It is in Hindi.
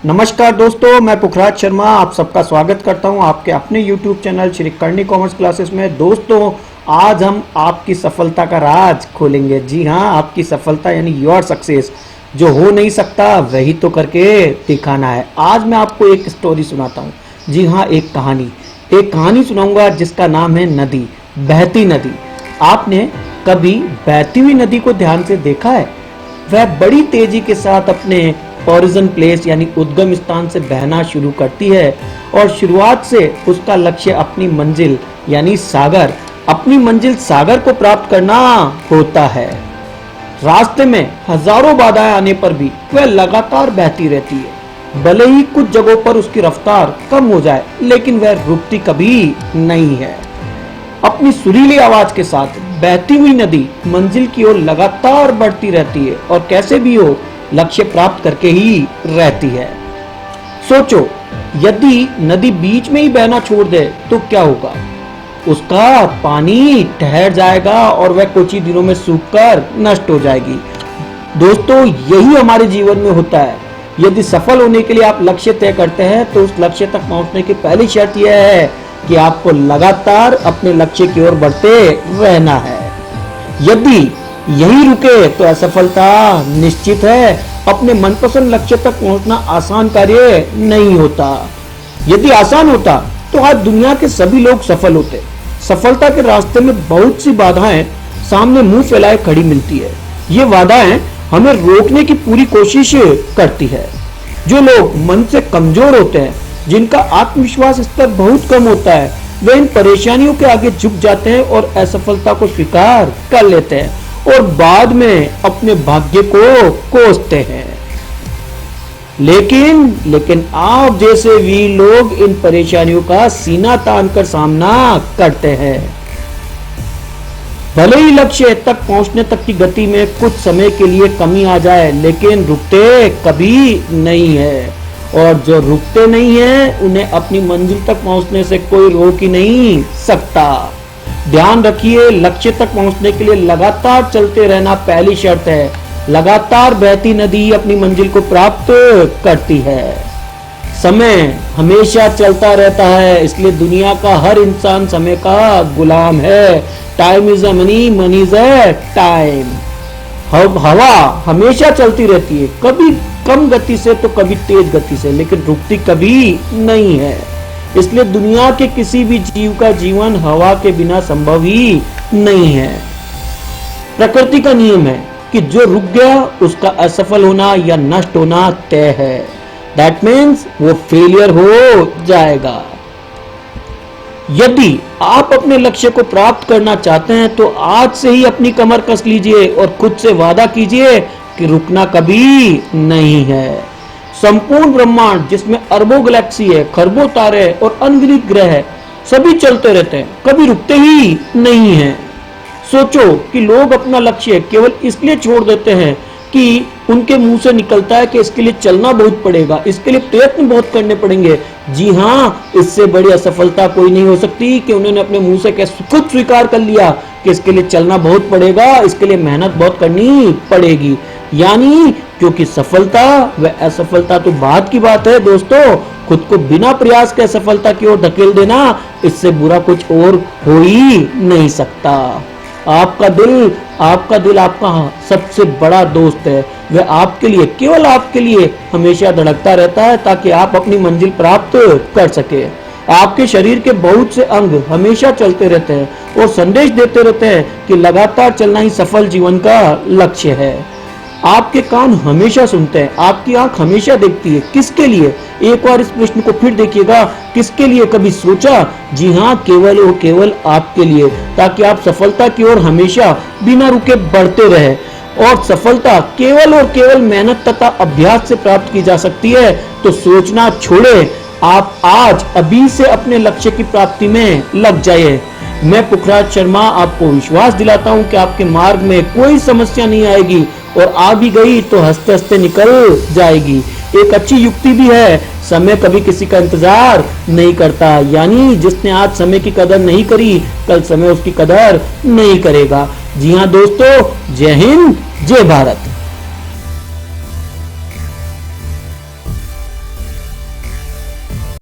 नमस्कार दोस्तों, मैं पुखराज शर्मा आप सबका स्वागत करता हूं आपके अपने YouTube channel Shri Karni commerce classes में। दोस्तों, आज हम आपकी सफलता का राज खोलेंगे। जी हां, आपकी सफलता यानी योर सक्सेस। जो हो नहीं सकता वही तो करके दिखाना है। आज मैं आपको एक स्टोरी सुनाता हूं। जी हां, एक कहानी सुनाऊंगा जिसका नाम है नदी, बहती नदी। आपने कभी बहती हुई नदी को ध्यान से देखा है? वह बड़ी तेजी के साथ अपने ओरिजिन प्लेस यानी उद्गम स्थान से बहना शुरू करती है और शुरुआत से उसका लक्ष्य अपनी मंजिल सागर को प्राप्त करना होता है। रास्ते में हजारों बाधाएं आने पर भी वह लगातार बहती रहती है। भले ही कुछ जगहों पर उसकी रफ्तार कम हो जाए, लेकिन वह रुकती कभी नहीं है। अपनी सुरीली आवाज के साथ बहती हुई नदी मंजिल की ओर लगातार बढ़ती रहती है और कैसे भी हो लक्ष्य प्राप्त करके ही रहती है। सोचो, यदि नदी बीच में ही बहना छोड़ दे तो क्या होगा? उसका पानी ठहर जाएगा और वह कुछ ही दिनों में सूखकर नष्ट हो जाएगी। दोस्तों, यही हमारे जीवन में होता है। यदि सफल होने के लिए आप लक्ष्य तय करते हैं तो उस लक्ष्य तक पहुंचने की पहली शर्त यह है कि आपको लगातार अपने लक्ष्य की ओर बढ़ते रहना है। यदि यही रुके तो असफलता निश्चित है। अपने मनपसंद लक्ष्य तक पहुंचना आसान कार्य नहीं होता। यदि आसान होता तो आज दुनिया के सभी लोग सफल होते। सफलता के रास्ते में बहुत सी बाधाएं सामने मुंह फैलाए खड़ी मिलती है। ये बाधाएं हमें रोकने की पूरी कोशिश करती है। जो लोग मन से कमजोर होते हैं, जिनका आत्मविश्वास स्तर बहुत कम होता है, वे इन परेशानियों के आगे झुक जाते हैं और असफलता को स्वीकार कर लेते हैं और बाद में अपने भाग्य को कोसते हैं। लेकिन आप जैसे वीर लोग इन परेशानियों का सीना तानकर सामना करते हैं। भले ही लक्ष्य तक पहुंचने तक की गति में कुछ समय के लिए कमी आ जाए, लेकिन रुकते कभी नहीं है। और जो रुकते नहीं हैं, उन्हें अपनी मंजिल तक पहुंचने से कोई रोक ही नहीं सकता। ध्यान रखिए, लक्ष्य तक पहुंचने के लिए लगातार चलते रहना पहली शर्त है। लगातार बहती नदी अपनी मंजिल को प्राप्त करती है। समय हमेशा चलता रहता है, इसलिए दुनिया का हर इंसान समय का गुलाम है। Time is a money, money is a time. हवा हमेशा चलती रहती है, कभी कम गति से तो कभी तेज गति से, लेकिन रुकती कभी नहीं है। इसलिए दुनिया के किसी भी जीव का जीवन हवा के बिना संभव ही नहीं है। प्रकृति का नियम है कि जो रुक गया उसका असफल होना या नष्ट होना तय है। दैट मीन्स वो फेलियर हो जाएगा। यदि आप अपने लक्ष्य को प्राप्त करना चाहते हैं तो आज से ही अपनी कमर कस लीजिए और खुद से वादा कीजिए कि रुकना कभी नहीं है। संपूर्ण ब्रह्मांड जिसमें अरबों गैलेक्सी है, खरबों तारे और अनगिनत ग्रह है, सभी चलते रहते हैं, कभी रुकते ही नहीं हैं। सोचो कि लोग अपना लक्ष्य केवल इसलिए छोड़ देते हैं कि उनके मुंह से निकलता है कि इसके लिए चलना बहुत पड़ेगा, इसके लिए प्रयत्न बहुत करने पड़ेंगे। जी हाँ, इससे बड़ी असफलता कोई नहीं हो सकती कि उन्होंने अपने मुंह से खुद स्वीकार कर लिया कि इसके लिए चलना बहुत पड़ेगा, इसके लिए मेहनत बहुत करनी पड़ेगी। यानी क्योंकि सफलता व असफलता तो बाद की बात है दोस्तों। खुद को बिना प्रयास के असफलता की ओर धकेल देना, इससे बुरा कुछ और हो ही नहीं सकता। आपका दिल आपका सबसे बड़ा दोस्त है। वह आपके लिए, केवल आपके लिए हमेशा धड़कता रहता है ताकि आप अपनी मंजिल प्राप्त कर सके। आपके शरीर के बहुत से अंग हमेशा चलते रहते हैं और संदेश देते रहते हैं कि लगातार चलना ही सफल जीवन का लक्ष्य है। आपके कान हमेशा सुनते हैं, आपकी आंख हमेशा देखती है। किसके लिए? एक बार इस प्रश्न को फिर देखिएगा, किसके लिए कभी सोचा? जी हाँ, केवल और केवल आपके लिए, ताकि आप सफलता की ओर हमेशा बिना रुके बढ़ते रहे। और सफलता केवल और केवल मेहनत तथा अभ्यास से प्राप्त की जा सकती है। तो सोचना छोड़े, आप आज अभी से अपने लक्ष्य की प्राप्ति में लग जाइए। मैं पुखराज शर्मा आपको विश्वास दिलाता हूं कि आपके मार्ग में कोई समस्या नहीं आएगी और आ भी गई तो हंसते हंसते निकल जाएगी। एक अच्छी युक्ति भी है, समय कभी किसी का इंतजार नहीं करता। यानी जिसने आज समय की कदर नहीं करी, कल समय उसकी कदर नहीं करेगा। जी हाँ दोस्तों, जय हिंद, जय भारत।